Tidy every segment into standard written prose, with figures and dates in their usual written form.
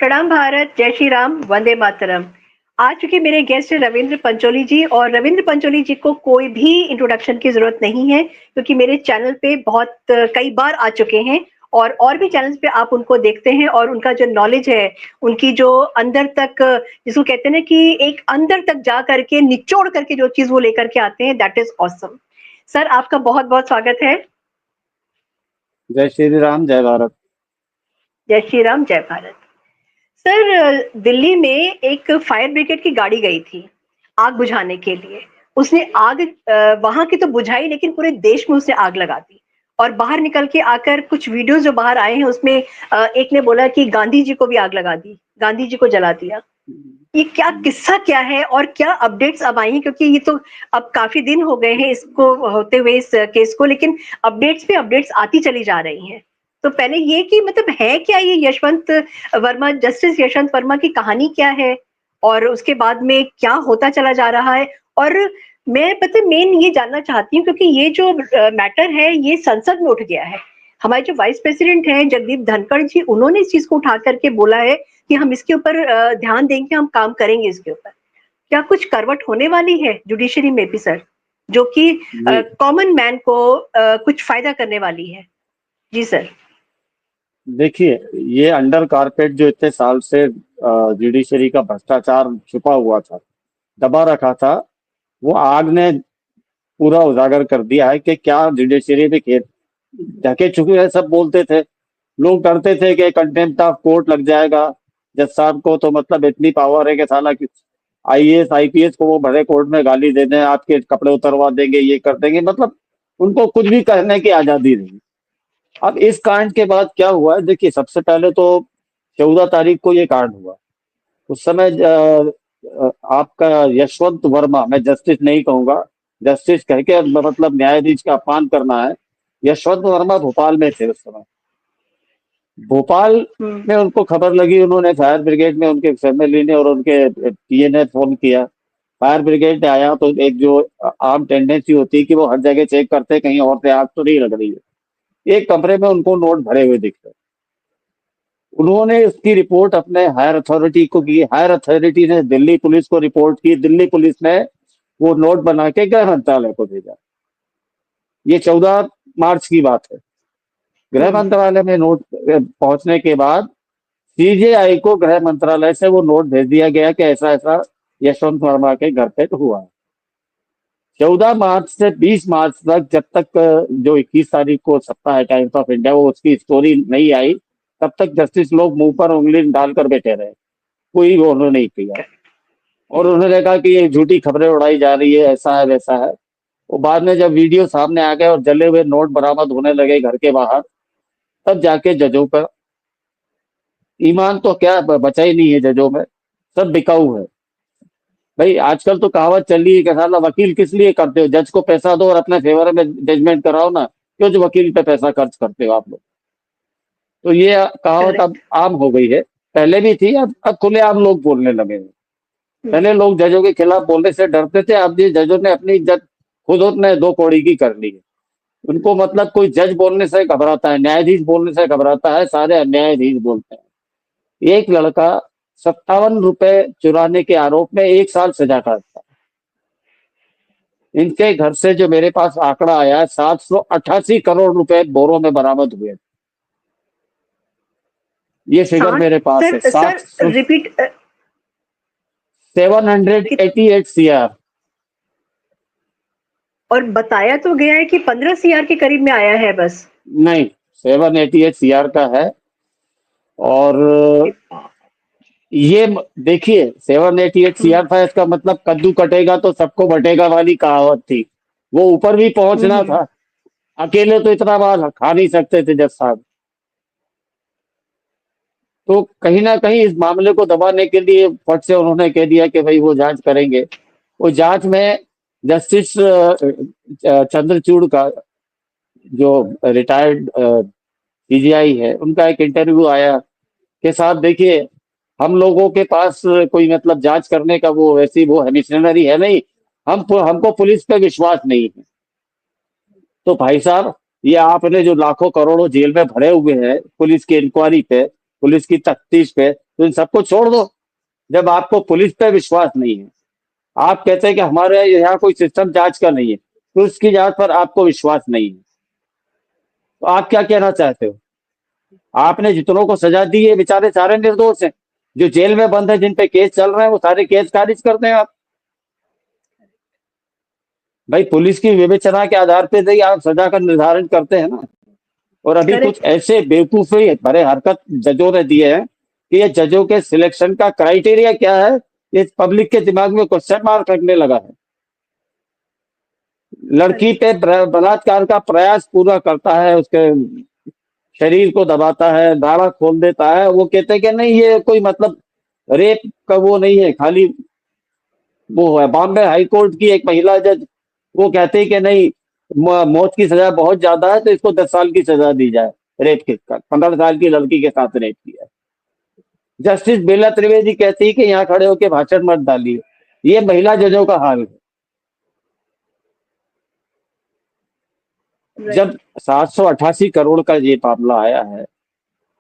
प्रणाम भारत, जय श्री राम, वंदे मातरम। आ चुके मेरे गेस्ट रविंद्र पंचोली जी, और रविंद्र पंचोली जी को कोई भी इंट्रोडक्शन की जरूरत नहीं है क्योंकि मेरे चैनल पे बहुत कई बार आ चुके हैं और भी चैनल्स पे आप उनको देखते हैं और उनका जो नॉलेज है, उनकी जो अंदर तक, जिसको कहते हैं ना कि एक अंदर तक जा करके निचोड़ करके जो चीज वो लेकर के आते हैं, दैट इज ऑसम। सर, आपका बहुत बहुत स्वागत है। जय श्री राम, जय भारत। जय श्री राम, जय भारत। सर, दिल्ली में एक फायर ब्रिगेड की गाड़ी गई थी आग बुझाने के लिए। उसने आग वहां की तो बुझाई, लेकिन पूरे देश में उसने आग लगा दी। और बाहर निकल के आकर कुछ वीडियोस जो बाहर आए हैं उसमें एक ने बोला कि गांधी जी को भी आग लगा दी, गांधी जी को जला दिया। ये क्या किस्सा क्या है और क्या अपडेट्स अब आई हैं? क्योंकि ये तो अब काफी दिन हो गए हैं इसको होते हुए, इस केस को, लेकिन अपडेट्स पे अपडेट्स आती चली जा रही हैं। तो पहले ये कि मतलब है क्या ये यशवंत वर्मा, जस्टिस यशवंत वर्मा की कहानी क्या है, और उसके बाद में क्या होता चला जा रहा है? और मैं पता मेन ये जानना चाहती हूँ क्योंकि ये जो मैटर है ये संसद में उठ गया है। हमारे जो वाइस प्रेसिडेंट हैं जगदीप धनखड़ जी, उन्होंने इस चीज को उठा करके बोला है कि हम इसके ऊपर ध्यान देंगे, हम काम करेंगे इसके ऊपर। क्या कुछ करवट होने वाली है जुडिशरी में भी सर, जो कि जी कॉमन मैन को कुछ फायदा करने वाली है? जी सर। देखिए, ये अंडर कारपेट जो इतने साल से जुडिशरी का भ्रष्टाचार छुपा हुआ था, दबा रखा था, वो आग ने पूरा उजागर कर दिया है कि क्या जुडिशरी में खेत ढके छुपे है। सब बोलते थे, लोग डरते थे कि कंटेम्प्ट ऑफ कोर्ट लग जाएगा जज साहब को, तो मतलब इतनी पावर है कि साला आईएएस आईपीएस को वो भरे कोर्ट में गाली दे दें, आपके कपड़े उतरवा देंगे, ये कर देंगे, मतलब उनको कुछ भी कहने की आजादी नहीं। अब इस कांड के बाद क्या हुआ है, देखिए, सबसे पहले तो 14 तारीख को ये कांड हुआ। उस समय आपका यशवंत वर्मा, मैं जस्टिस नहीं कहूंगा, जस्टिस कह के मतलब न्यायाधीश का अपमान करना है। यशवंत वर्मा भोपाल में थे उस समय। भोपाल हम्म। में उनको खबर लगी, उन्होंने फायर ब्रिगेड में, उनके फैमिली ने और उनके पीए ने फोन किया। फायर ब्रिगेड आया तो एक जो आम टेंडेंसी होती है कि वो हर जगह चेक करते हैं कहीं और से आग तो नहीं लग रही है। एक कमरे में उनको नोट भरे हुए दिख रहे। उन्होंने उसकी रिपोर्ट अपने हायर अथॉरिटी को की, हायर अथॉरिटी ने दिल्ली पुलिस को रिपोर्ट की, दिल्ली पुलिस ने वो नोट बना के गृह मंत्रालय को भेजा। ये 14 मार्च की बात है। गृह हम्म। मंत्रालय में नोट पहुंचने के बाद सीजेआई को गृह मंत्रालय से वो नोट भेज दिया गया कि ऐसा ऐसा यशवंत वर्मा के घर पे हुआ है। 14 मार्च से 20 मार्च तक, जब तक जो 21 तारीख को सत्ता है टाइम्स ऑफ इंडिया, वो उसकी स्टोरी नहीं आई, तब तक जस्टिस लोग मुंह पर उंगली डालकर बैठे रहे, कोई वो उन्होंने नहीं किया। और उन्होंने कहा कि ये झूठी खबरें उड़ाई जा रही है, ऐसा है वैसा है। वो बाद में जब वीडियो सामने आ गए और जले हुए नोट बरामद होने लगे घर के बाहर, तब जाके जजों पर ईमान तो क्या बचा ही नहीं है जजों में, सब बिकाऊ है। भाई आजकल तो कहावत चल रही है कि साला वकील किस लिए करते हो, जज को पैसा दो और अपने फेवर में जजमेंट कराओ ना, क्यों जो वकील पे पैसा खर्च करते हो आप लोग। तो ये कहावत अब करेक्ट। आम हो गई है, पहले भी थी, अब खुलेआम लोग बोलने लगे हैं। पहले लोग जजों के खिलाफ बोलने से डरते थे, अब ये जजों ने अपनी इज्जत खुद उतने दो कौड़ी की कर ली है। उनको मतलब कोई जज बोलने से घबराता है, न्यायाधीश बोलने से घबराता है, सारे न्यायाधीश बोलते हैं। एक लड़का 57 रुपए चुराने के आरोप में 1 साल सजा काटता। इनके घर से जो मेरे पास आंकड़ा आया है, 788 करोड़ रुपए बोरों में बरामद हुए। ये फिगर साठ? मेरे पास है, सर सर, रिपीट। 788 CR। और बताया तो गया है कि 15 CR के करीब में आया है बस। नहीं, 788 CR का है। और ये देखिए, 788 CR था, इसका मतलब कद्दू कटेगा तो सबको बटेगा वाली कहावत थी। वो ऊपर भी पहुंचना हम्म। था, अकेले तो इतना बार खा नहीं सकते थे जज साहब। तो कहीं ना कहीं इस मामले को दबाने के लिए फट से उन्होंने कह दिया कि भाई वो जांच करेंगे। वो जांच में जस्टिस चंद्रचूड़ का, जो रिटायर्ड सीजीआई है, उनका एक इंटरव्यू आया कि साहब देखिए, हम लोगों के पास कोई मतलब जांच करने का वो वैसी वो है, मिशनरी है नहीं, हमको पुलिस पे विश्वास नहीं है। तो भाई साहब, ये आपने जो लाखों करोड़ों जेल में भरे हुए हैं पुलिस की इंक्वायरी पे, पुलिस की तफ्तीश पे, तो इन सबको छोड़ दो। जब आपको पुलिस पे विश्वास नहीं है, आप कहते हैं कि हमारे यहाँ कोई सिस्टम जांच का नहीं है, तो उसकी जांच पर आपको विश्वास नहीं है, तो आप क्या कहना चाहते हो? आपने जितनों को सजा दी है बेचारे सारे निर्दोष हैं। जो जेल में बंद है, जिन पे केस चल रहे हैं, वो सारे केस खारिज करते हैं आप। भाई पुलिस की विवेचना के आधार पे ही आप सजा का निर्धारण करते हैं ना। और अभी कुछ करेक्ट। ऐसे बेवकूफी भरे हरकत जजों ने दिए हैं कि ये जजों के सिलेक्शन का क्राइटेरिया क्या है, ये पब्लिक के दिमाग में क्वेश्चन मार्क रखने लगा है। लड़की करेक्ट। पे बलात्कार का प्रयास पूरा करता है, उसके शरीर को दबाता है, दाढ़ा खोल देता है, वो कहते हैं कि नहीं ये कोई मतलब रेप का वो नहीं है, खाली वो है। बॉम्बे हाई कोर्ट की एक महिला जज वो कहते हैं कि नहीं, मौत की सजा बहुत ज्यादा है, तो इसको 10 साल की सजा दी जाए। रेप के 15 साल की लड़की के साथ रेप किया। जस्टिस बेला त्रिवेदी कहती है कि यहाँ खड़े होकर भाषण मत डालिए। ये महिला जजों का हाल है। राइट। जब 788 करोड़ का ये मामला आया है,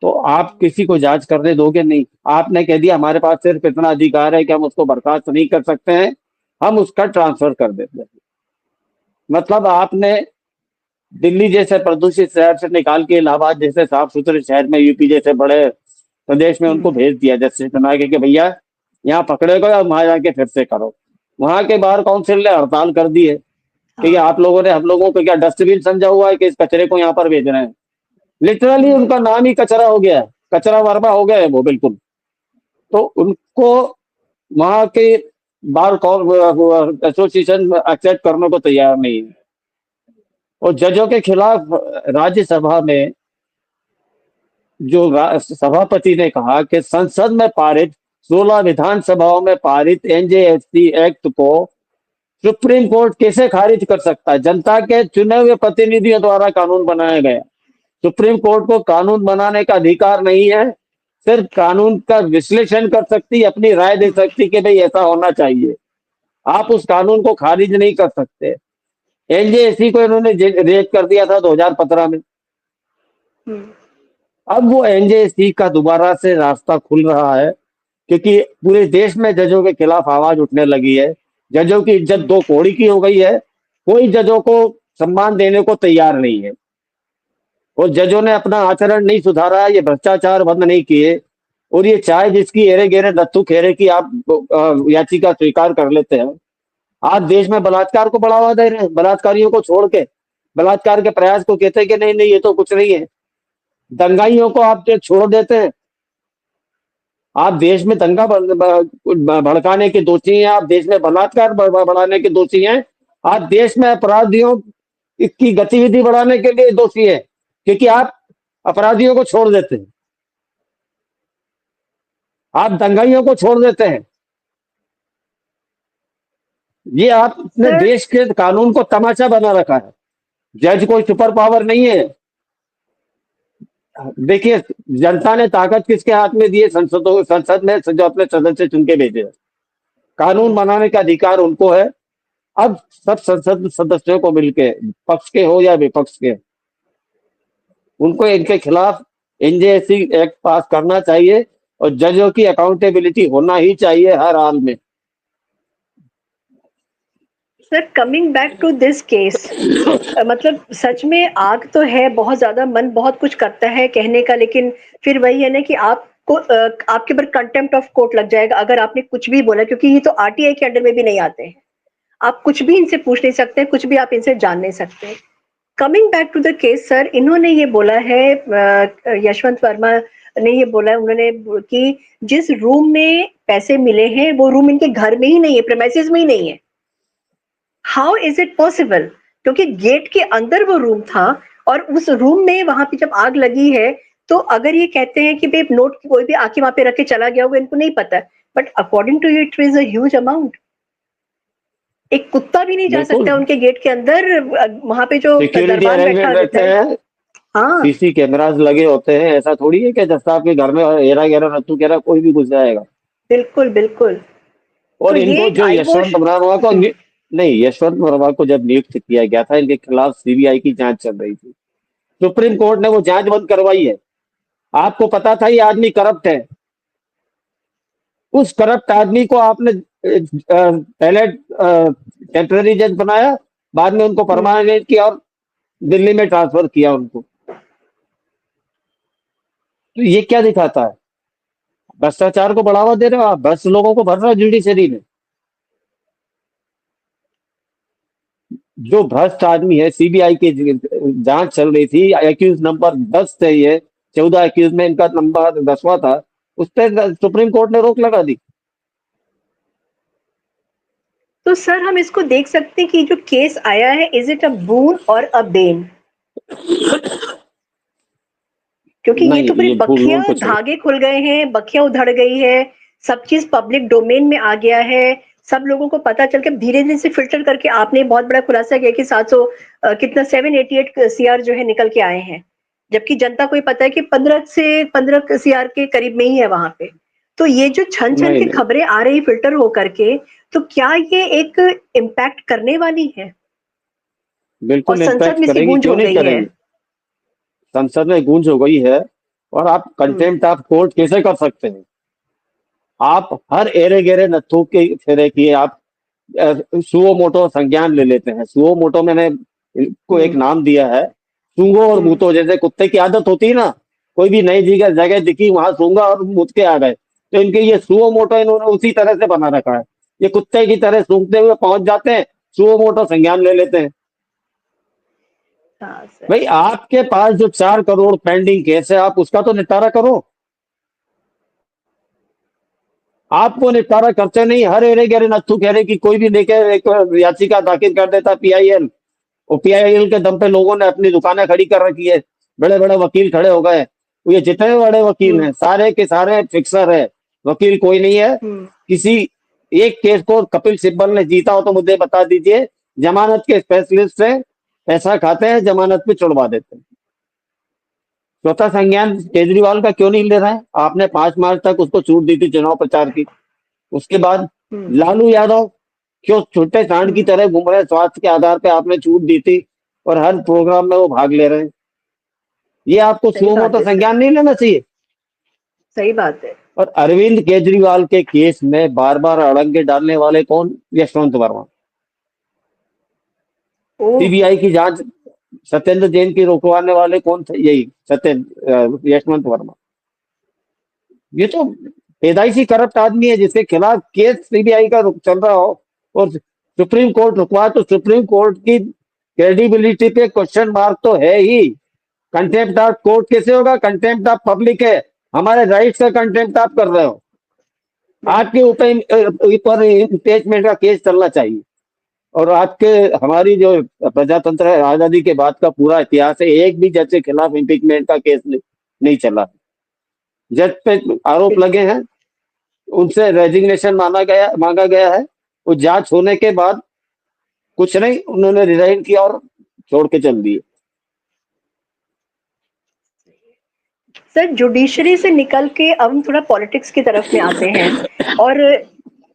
तो आप किसी को जांच करने दोगे नहीं। आपने कह दिया हमारे पास सिर्फ इतना अधिकार है कि हम उसको बर्खास्त नहीं कर सकते हैं, हम उसका ट्रांसफर कर देते हैं। मतलब आपने दिल्ली जैसे प्रदूषित शहर से निकाल के इलाहाबाद जैसे साफ सुथरे शहर में, यूपी जैसे बड़े प्रदेश में उनको भेज दिया जस्टिस बना के कि भैया यहाँ पकड़े गए, और वहां जाके फिर से करो। वहां के बार काउंसिल ने हड़ताल कर दी है कि हाँ। आप लोगों ने हम लोगों को क्या डस्टबिन समझा हुआ है कि इस कचरे को यहाँ पर भेज रहे हैं। लिटरली हम्म। उनका नाम ही कचरा हो गया है, कचरा वर्मा हो गए हैं वो बिल्कुल। तो उनको वहां के बार एसोसिएशन एक्सेप्ट करने को तैयार नहीं है। और जजों के खिलाफ राज्यसभा में जो सभापति ने कहा कि संसद में पारित 16 विधानसभाओं में पारित एनजेएससी एक्ट को सुप्रीम कोर्ट कैसे खारिज कर सकता है? जनता के चुने हुए प्रतिनिधियों द्वारा कानून बनाया गया। सुप्रीम कोर्ट को कानून बनाने का अधिकार नहीं है, सिर्फ कानून का विश्लेषण कर सकती, अपनी राय दे सकती कि भाई ऐसा होना चाहिए। आप उस कानून को खारिज नहीं कर सकते। एनजेएससी को इन्होंने रेज कर दिया था 2015 में। हम्म। अब वो एनजेएससी का दोबारा से रास्ता खुल रहा है, क्योंकि पूरे देश में जजों के खिलाफ आवाज उठने लगी है। जजों की इज्जत हम्म। दो कौड़ी की हो गई है। कोई जजों को सम्मान देने को तैयार नहीं है। और जजों ने अपना आचरण नहीं सुधारा, ये भ्रष्टाचार बंद नहीं किए। और ये चाहे जिसकी एरे गेरे नत्थू खेरे की आप याचिका स्वीकार कर लेते हैं, आज देश में बलात्कार को बढ़ावा दे रहे हैं। बलात्कारियों को छोड़ के बलात्कार के प्रयास को कहते हैं कि नहीं नहीं ये तो कुछ नहीं है। दंगाइयों को आप जो छोड़ देते हैं। आप देश में दंगा भड़काने के दोषी हैं, आप देश में बलात्कार बढ़ाने के दोषी हैं, आप देश में अपराधियों की गतिविधि बढ़ाने के लिए दोषी है, क्योंकि आप अपराधियों को छोड़ देते हैं, आप दंगाइयों को छोड़ देते हैं। ये आपने सर। देश के कानून को तमाचा बना रखा है। जज कोई सुपर पावर नहीं है। देखिए जनता ने ताकत किसके हाथ में दी है? संसद में जो अपने सदस्य चुन के भेजे हैं। कानून बनाने का अधिकार उनको है। अब सब संसद सदस्यों को मिलके, पक्ष के हो या विपक्ष के, उनको इनके खिलाफ एनजेएससी एक्ट पास करना चाहिए। और जजों की अकाउंटेबिलिटी होना ही चाहिए हर हाल में। Sir, coming back to this case, मतलब सच में आग तो है बहुत ज्यादा, मन बहुत कुछ करता है कहने का, लेकिन फिर वही है ना कि आपको आपके ऊपर कंटेम्प्ट ऑफ कोर्ट लग जाएगा अगर आपने कुछ भी बोला, क्योंकि ये तो आरटीआई के अंडर में भी नहीं आते हैं। आप कुछ भी इनसे पूछ नहीं सकते, कुछ भी आप इनसे जान नहीं सकते। Coming back to the case sir, इन्होंने ये बोला है, यशवंत वर्मा ने ये बोला है उन्होंने कि जिस रूम में पैसे मिले हैं वो रूम इनके घर में ही नहीं है, प्रेमाइसेस में ही नहीं है। How is it possible? क्योंकि गेट के अंदर वो रूम था, और उस रूम में वहां पे जब आग लगी है, तो अगर ये कहते हैं कि भाई नोट कोई भी आके वहां पे रख के चला गया होगा, इनको नहीं पता, but according to you it is a huge amount. एक कुत्ता भी नहीं जा बिल्कुल, सकता उनके गेट के अंदर, वहां पे जो सिक्योरिटी दरबान बैठा अरेंजमेंट रहता रहते है। हैं, हाँ। सीसी कैमरास लगे होते हैं। ऐसा थोड़ी है कि जैसा आपके घर में हेरा गेरा नत्थू गेरा कोई भी घुस जाएगा। बिल्कुल बिल्कुल। तो और ये इनको एक जो आईवॉश। यशवंत वर्मा को नहीं, यशवंत वर्मा को जब नियुक्त किया गया था, इनके खिलाफ सीबीआई की जांच चल रही थी। सुप्रीम कोर्ट ने वो जांच बंद करवाई है। आपको पता था ये आदमी करप्ट है। उस करप्ट आदमी को आपने पहले टेम्पररी जज बनाया, बाद में उनको परमानेंट किया और दिल्ली में ट्रांसफर किया उनको। तो ये क्या दिखाता है? भ्रष्टाचार को बढ़ावा दे रहे हो आप, भ्रष्ट लोगों को भर रहे हो जुडिशरी में। जो भ्रष्ट आदमी है, सीबीआई की जांच चल रही थी, एक्यूज नंबर 10 थे, ये 14 एक्यूज में इनका नंबर 10वां था, उस पर सुप्रीम कोर्ट ने रोक लगा दी। तो सर हम इसको देख सकते हैं कि जो केस आया है, इज इट अ बून और अ बेन? क्योंकि ये नहीं, तो पूरे ये बखिया भूल कुछ नहीं। धागे खुल गए हैं, बखिया उधड़ गई है, सब चीज पब्लिक डोमेन में आ गया है, सब लोगों को पता चल के धीरे धीरे से फिल्टर करके आपने बहुत बड़ा खुलासा किया कि 700 कितना 788 सीआर जो है निकल के आए हैं, जबकि जनता को ये पता है कि 15 सीआर के करीब में ही है वहां पे। तो ये जो छन छन नहीं के नहीं, खबरें आ रही फिल्टर हो करके, तो क्या ये एक इम्पैक्ट करने वाली है? और बिल्कुल संसद इम्पैक्ट में सी करेगी, गूंज क्यों हो नहीं गई है। करेगी। संसद में गूंज हो गई है। और आप कंटेम्प्ट ऑफ कोर्ट कैसे कर सकते हैं? आप हर एरे गेरे नत्थु के फेरे की आप सुओ मोटो संज्ञान ले लेते हैं। सुओ मोटो मैंने इनको एक हम्म नाम दिया है। सूंगो और हम्म मूतो, जैसे कुत्ते की आदत होती है ना, कोई भी नई जगह जगह दिखी वहां सूंगा और मूत के आ गए, तो इनके ये सुओ मोटो इन्होंने उसी तरह से बना रखा है। ये कुत्ते की तरह सूंघते हुए पहुंच जाते हैं, सुओ मोटो संज्ञान ले लेते हैं। हाँ सर। भाई, आपके पास जो 4 करोड़ पेंडिंग केस है, आप उसका तो निपटारा करो। आपको निपटारा करते नहीं, हर एरे गेरे नत्थु कह रहे कि कोई भी लेके एक याचिका दाखिल कर देता पीआईएल, और पीआईएल के दम पे लोगों ने अपनी दुकानें खड़ी कर रखी है, बड़े बड़े वकील खड़े हो गए। ये जितने बड़े वकील हम्म हैं सारे के सारे फिक्सर है, वकील कोई नहीं है। हम्म किसी एक केस को कपिल सिब्बल ने जीता हो तो मुझे बता दीजिए। जमानत के स्पेशलिस्ट से पैसा खाते हैं, जमानत पे छुड़वा देते हैं। चौथा संज्ञान केजरीवाल का क्यों नहीं ले रहे हैं? आपने 5 मार्च तक उसको छूट दी थी चुनाव प्रचार की। उसके बाद हम्म लालू यादव क्यों छोटे सांड की हम्म तरह घूम रहे हैं? स्वास्थ्य के आधार पे आपने छूट दी थी और हर प्रोग्राम में वो भाग ले रहे हैं। ये आपको सही सुमो बात मोटो है सर। संज्ञान नहीं लेना चाहिए। सही बात है। और अरविंद केजरीवाल के केस में बार बार अड़ंगे डालने वाले कौन? यशवंत वर्मा। ओ। सीबीआई की जांच सत्येंद्र जैन की रोकवाने वाले कौन थे? यही यशवंत वर्मा। ये तो पैदाइशी करप्ट आदमी है, जिसके खिलाफ केस सीबीआई का चल रहा हो और सुप्रीम कोर्ट रुकवा, तो सुप्रीम कोर्ट की क्रेडिबिलिटी पे क्वेश्चन मार्क तो है ही। कंटेम्प्ट ऑफ कोर्ट कैसे होगा? कंटेम्प्ट ऑफ पब्लिक है, हमारे राइट्स का कंटेम्प्ट आप कर रहे हो। आपके बिल्कुल। ऊपर इम्पीचमेंट का केस चलना चाहिए। और आपके हमारी जो प्रजातंत्र है, आजादी के बाद का पूरा इतिहास है, एक भी जज के खिलाफ इम्पीचमेंट का केस नहीं चला। जज पे आरोप लगे बिल्कुल हैं, उनसे रेजिग्नेशन मांगा गया है। वो जांच होने के बाद कुछ नहीं, उन्होंने रिजाइन किया और छोड़ के चल दिए। सर, जुडिशरी से निकल के अब हम थोड़ा पॉलिटिक्स की तरफ में आते हैं। और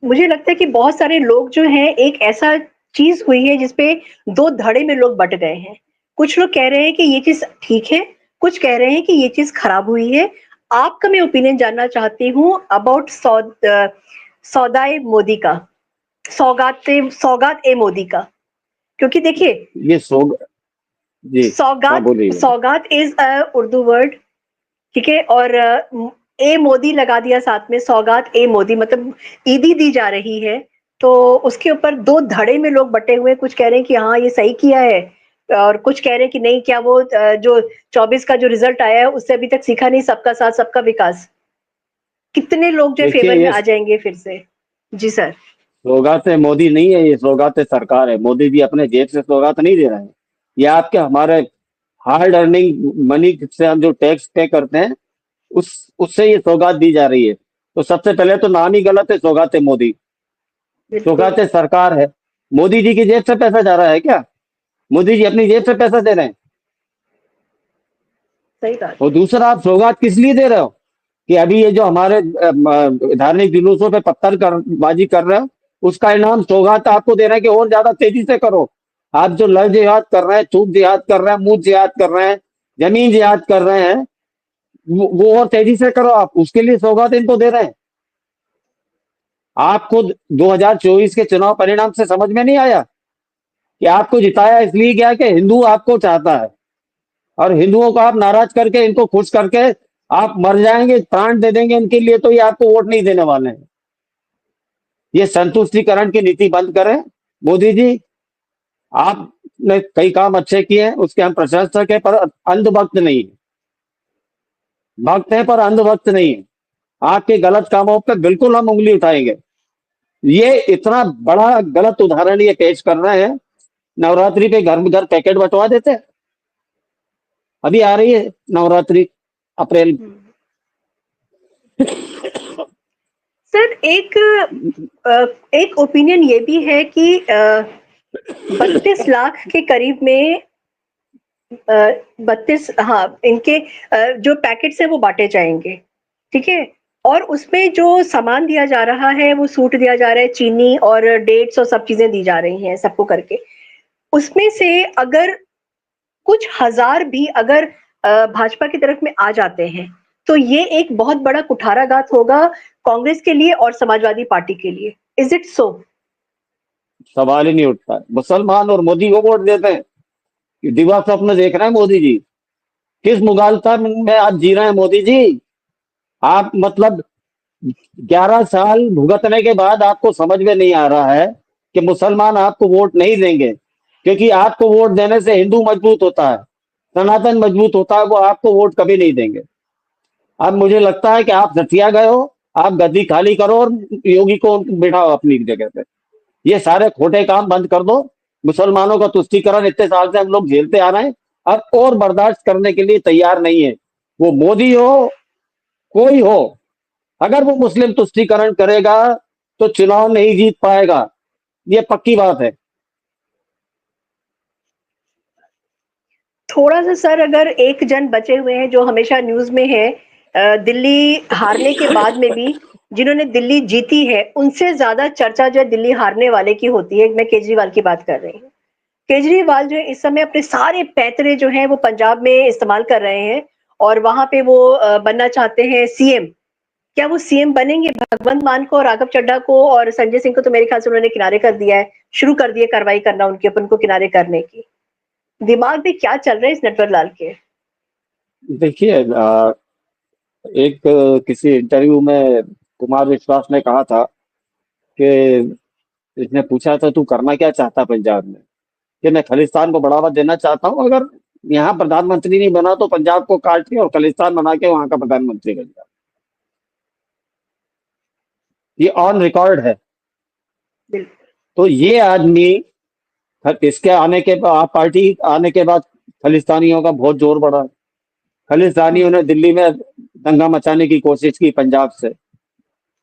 मुझे लगता है कि बहुत सारे लोग जो हैं, एक ऐसा चीज हुई है जिसपे दो धड़े में लोग बट गए हैं। कुछ लोग कह रहे हैं कि ये चीज ठीक है, कुछ कह रहे हैं कि ये चीज खराब हुई है। आपका मैं ओपिनियन जानना चाहती हूँ अबाउट सौदाए मोदी का, सौगात ए मोदी का। क्योंकि देखिए, ये सोग जी। हाँ, सौगात बोलिए बोलिए। सौगात इज अ उर्दू वर्ड, ठीक है। और ए मोदी लगा दिया साथ में, सौगात ए मोदी मतलब ईदी दी जा रही है। तो उसके ऊपर दो धड़े में लोग बटे हुए, कुछ कह रहे हैं कि हाँ ये सही किया है, और कुछ कह रहे हैं कि नहीं, क्या वो जो 24 का जो रिजल्ट आया है उससे अभी तक सीखा नहीं, सबका साथ सबका विकास। कितने लोग जो देखिए, फेवर में ये आ जाएंगे फिर से? जी सर। सौगात मोदी नहीं है, ये सौगात सरकार है। मोदी जी अपने जेब से सौगात नहीं दे रहे हैं। ये आपके हमारे हार्ड अर्निंग मनी से हम जो टैक्स पे करते हैं, उस उससे ये सौगात दी जा रही है। तो सबसे पहले तो नाम ही गलत है, सौगात मोदी। बिल्कुल। सौगात सरकार है। मोदी जी की जेब से पैसा जा रहा है क्या? मोदी जी अपनी जेब से पैसा दे रहे हैं। सही बात और है। दूसरा, आप सौगात किस लिए दे रहे हो? कि अभी ये जो हमारे धार्मिक जुलूसों पे पत्थरबाजी कर रहे हो, उसका इनाम सौगात आपको दे रहे हैं कि और ज्यादा तेजी से करो। आप जो लव जिहाद कर रहे हैं, थूक जिहाद कर रहे हैं, मुंह जिहाद कर रहे हैं, जमीन जिहाद कर रहे हैं, वो और तेजी से करो। आप उसके लिए सौगात इनको दे रहे हैं। आपको 2024 के चुनाव परिणाम से समझ में नहीं आया कि आपको जिताया इसलिए गया कि हिंदू आपको चाहता है, और हिंदुओं को आप नाराज करके, इनको खुश करके आप मर जाएंगे, प्राण दे देंगे इनके लिए, तो ये आपको वोट नहीं देने वाले हैं। ये संतुष्टिकरण की नीति बंद करें मोदी जी। आपने कई काम अच्छे किए हैं, उसके हम प्रशंसक हैं, पर अंधभक्त नहीं है। भक्त हैं पर अंधभक्त नहीं है। आपके गलत कामों पर बिल्कुल हम उंगली उठाएंगे। ये इतना बड़ा गलत उदाहरण ये पेश कर रहे हैं। नवरात्रि पे घर में घर पैकेट बंटवा देते हैं। अभी आ रही है नवरात्रि, अप्रैल। सर एक ओपिनियन ये भी है कि 32 लाख के करीब में 32, हाँ, इनके जो पैकेट्स हैं वो बांटे जाएंगे, ठीक है। और उसमें जो सामान दिया जा रहा है वो सूट दिया जा रहा है, चीनी और डेट्स और सब चीजें दी जा रही हैं सबको करके। उसमें से अगर कुछ हजार भी अगर भाजपा की तरफ में आ जाते हैं तो ये एक बहुत बड़ा कुठाराघात होगा कांग्रेस के लिए और समाजवादी पार्टी के लिए। Is it so? सवाल ही नहीं उठता है। मुसलमान और मोदी को वोट देते हैं। ये दिवा स्वप्न देख रहे हैं मोदी जी। किस मुगालता में आप जी रहे हैं मोदी जी? आप मतलब 11 साल भुगतने के बाद आपको समझ में नहीं आ रहा है कि मुसलमान आपको वोट नहीं देंगे, क्योंकि आपको वोट देने से हिंदू मजबूत होता है, सनातन मजबूत होता है, वो आपको वोट कभी नहीं देंगे। अब मुझे लगता है कि आप सठिया गए हो। आप गद्दी खाली करो और योगी को बिठाओ अपनी जगह पे। ये सारे खोटे काम बंद कर दो। मुसलमानों का तुष्टीकरण इतने साल से हम लोग झेलते आ रहे हैं, अब और बर्दाश्त करने के लिए तैयार नहीं है। वो मोदी हो, कोई हो, अगर वो मुस्लिम तुष्टीकरण करेगा तो चुनाव नहीं जीत पाएगा। ये पक्की बात है। थोड़ा सा सर, अगर एक जन बचे हुए हैं जो हमेशा न्यूज में है, दिल्ली हारने के बाद में भी जिन्होंने दिल्ली जीती है उनसे ज्यादा चर्चा जो है दिल्ली हारने वाले की होती है। मैं केजरीवाल की बात कर रही हूँ। केजरीवाल जो है इस समय अपने सारे पैतरे जो हैं वो पंजाब में इस्तेमाल कर रहे हैं और वहां पे वो बनना चाहते हैं सीएम। क्या वो सीएम बनेंगे? भगवंत मान को, राघव चड्ढा को और संजय सिंह को तो मेरे ख्याल से उन्होंने किनारे कर दिया है, शुरू कर दिया कार्रवाई करना उनके ऊपर, उनको किनारे करने की। दिमाग में क्या चल रहा है इस नटवर लाल के? देखिए, एक किसी इंटरव्यू में कुमार विश्वास ने कहा था कि इसने पूछा था तू करना क्या चाहता पंजाब में, कि मैं खालिस्तान को बढ़ावा देना चाहता हूँ। अगर यहाँ प्रधानमंत्री नहीं बना तो पंजाब को काट के और खालिस्तान बना के वहां का प्रधानमंत्री बन जाए। ये ऑन रिकॉर्ड है। बिल्कुल। तो ये आदमी, इसके आने के बाद, पार्टी आने के बाद खालिस्तानियों का बहुत जोर बढ़ा। खालिस्तानियों ने दिल्ली में दंगा मचाने की कोशिश की पंजाब से।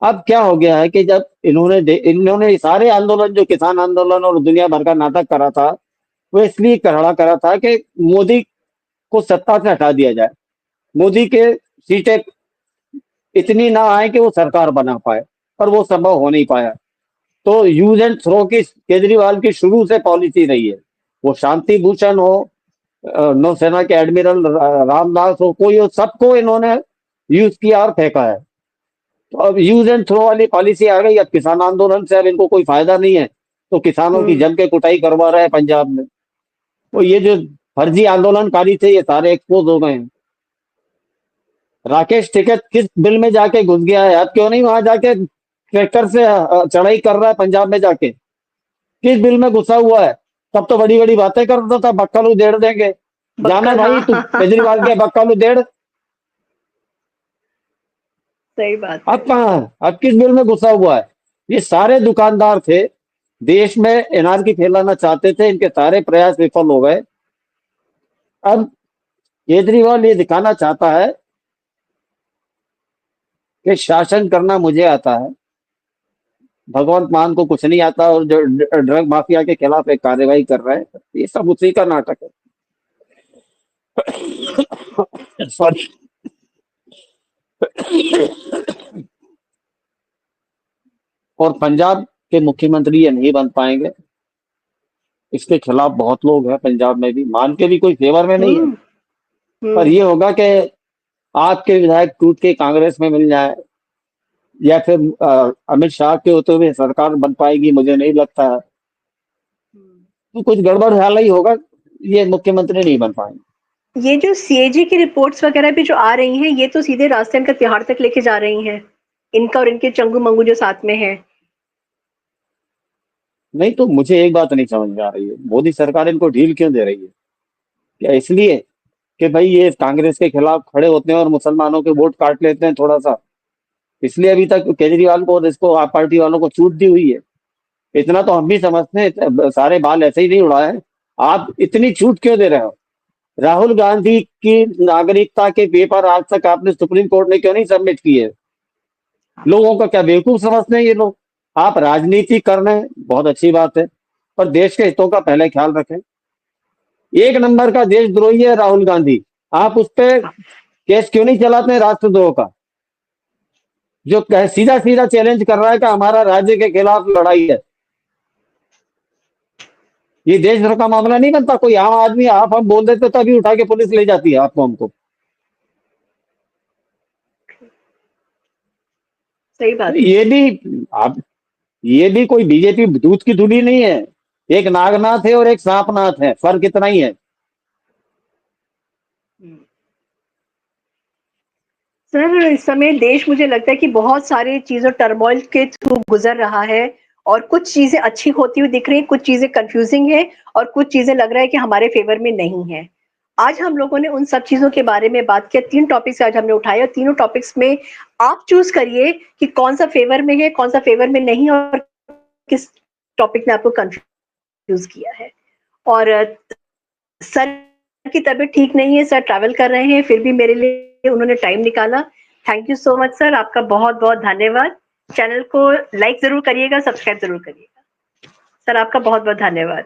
अब क्या हो गया है कि जब इन्होंने सारे आंदोलन, जो किसान आंदोलन और दुनिया भर का नाटक करा था, वो इसलिए खड़ा करा था कि मोदी को सत्ता से हटा दिया जाए, मोदी के सीटें इतनी ना आए कि वो सरकार बना पाए, पर वो संभव हो नहीं पाया। तो यूज एंड थ्रो की केजरीवाल की शुरू से पॉलिसी रही है। वो शांति भूषण हो, नौसेना के एडमिरल रामदास हो, कोई हो, सबको इन्होंने यूज किया और फेंका है। तो अब यूज एंड थ्रो वाली पॉलिसी आ गई। अब किसान आंदोलन से अब इनको कोई फायदा नहीं है, तो किसानों की जम के कुटाई करवा रहे हैं पंजाब में। तो ये जो फर्जी आंदोलनकारी थे ये सारे एक्सपोज हो गए हैं। राकेश टिकैत किस बिल में जाके घुस गया है? अब क्यों नहीं वहां जाके ट्रैक्टर से चढ़ाई कर रहा है पंजाब में जाके? किस बिल में घुसा हुआ है? तब तो बड़ी बड़ी बातें करता था, बक्कल उधेड़ देंगे। जाना बक्कल, भाई, हाँ तू हाँ हाँ केजरीवाल हाँ, के बक्कल उधेड़। सही बात अब है। कहाँ, अब किस बिल में घुसा हुआ है? ये सारे दुकानदार थे, देश में एनआरकी फैलाना चाहते थे, इनके सारे प्रयास विफल हो गए। अब केजरीवाल ये दिखाना चाहता है कि शासन करना मुझे आता है, भगवंत मान को कुछ नहीं आता, और जो ड्रग माफिया के खिलाफ एक कार्रवाई कर रहा है, ये सब उसी का नाटक है। सॉरी। और पंजाब के मुख्यमंत्री ये नहीं बन पाएंगे। इसके खिलाफ बहुत लोग हैं पंजाब में भी, मान के भी कोई फेवर में नहीं है। हम्म। पर हम्म। ये होगा कि आपके विधायक टूट के कांग्रेस में मिल जाए, या फिर अमित शाह के होते हुए सरकार बन पाएगी, मुझे नहीं लगता है। तो कुछ गड़बड़ ख्याल ही होगा, ये मुख्यमंत्री नहीं बन पाएंगे। ये जो सीएजी की रिपोर्ट्स वगैरह भी जो आ रही हैं, ये तो सीधे रास्ते इनका तिहाड़ तक लेके जा रही हैं, इनका और इनके चंगू मंगू जो साथ में है। नहीं तो मुझे एक बात नहीं समझ में आ रही है, मोदी सरकार इनको ढील क्यों दे रही है? क्या इसलिए कि भाई ये कांग्रेस के खिलाफ खड़े होते हैं और मुसलमानों के वोट काट लेते हैं थोड़ा सा, इसलिए अभी तक केजरीवाल को और इसको आप पार्टी वालों को छूट दी हुई है? इतना तो हम भी समझते हैं, सारे बाल ऐसे ही नहीं उड़ाए हैं। आप इतनी छूट क्यों दे रहे हो? राहुल गांधी की नागरिकता के पेपर आज तक आपने सुप्रीम कोर्ट ने क्यों नहीं सबमिट किए? लोगों का क्या बेवकूफ समझते हैं ये लोग? आप राजनीति कर रहे हैं, बहुत अच्छी बात है, पर देश के हितों का पहले ख्याल रखें। एक नंबर का देशद्रोही है राहुल गांधी, आप उस पर केस क्यों नहीं चलाते हैं राष्ट्रद्रोह का? जो सीधा सीधा चैलेंज कर रहा है कि हमारा राज्य के खिलाफ लड़ाई है, ये देशद्रोह का मामला नहीं बनता? कोई आम आदमी आप हम बोल देते तो अभी उठा के पुलिस ले जाती है आपको, हमको। सही बात है। ये भी आप, ये भी कोई बीजेपी दूध की धुली नहीं है। एक नागनाथ है और एक सांपनाथ है, फर्क इतना ही है। सर इस समय देश मुझे लगता है कि बहुत सारी चीजों टर्मोइल के थ्रू गुजर रहा है, और कुछ चीजें अच्छी होती हुई दिख रही हैं, कुछ चीजें कंफ्यूजिंग है, और कुछ चीजें लग रहा है कि हमारे फेवर में नहीं है। आज हम लोगों ने उन सब चीजों के बारे में बात किया, 3 टॉपिक्स आज हमने उठाए, और तीनों टॉपिक्स में आप चूज करिए कि कौन सा फेवर में है, कौन सा फेवर में नहीं, और किस टॉपिक ने आपको कंफ्यूज किया है। और सर की तबीयत ठीक नहीं है, सर ट्रैवल कर रहे हैं, फिर भी मेरे लिए उन्होंने टाइम निकाला। Thank you so much sir, आपका बहुत बहुत धन्यवाद। चैनल को लाइक जरूर करिएगा, सब्सक्राइब जरूर करिएगा। सर आपका बहुत बहुत धन्यवाद।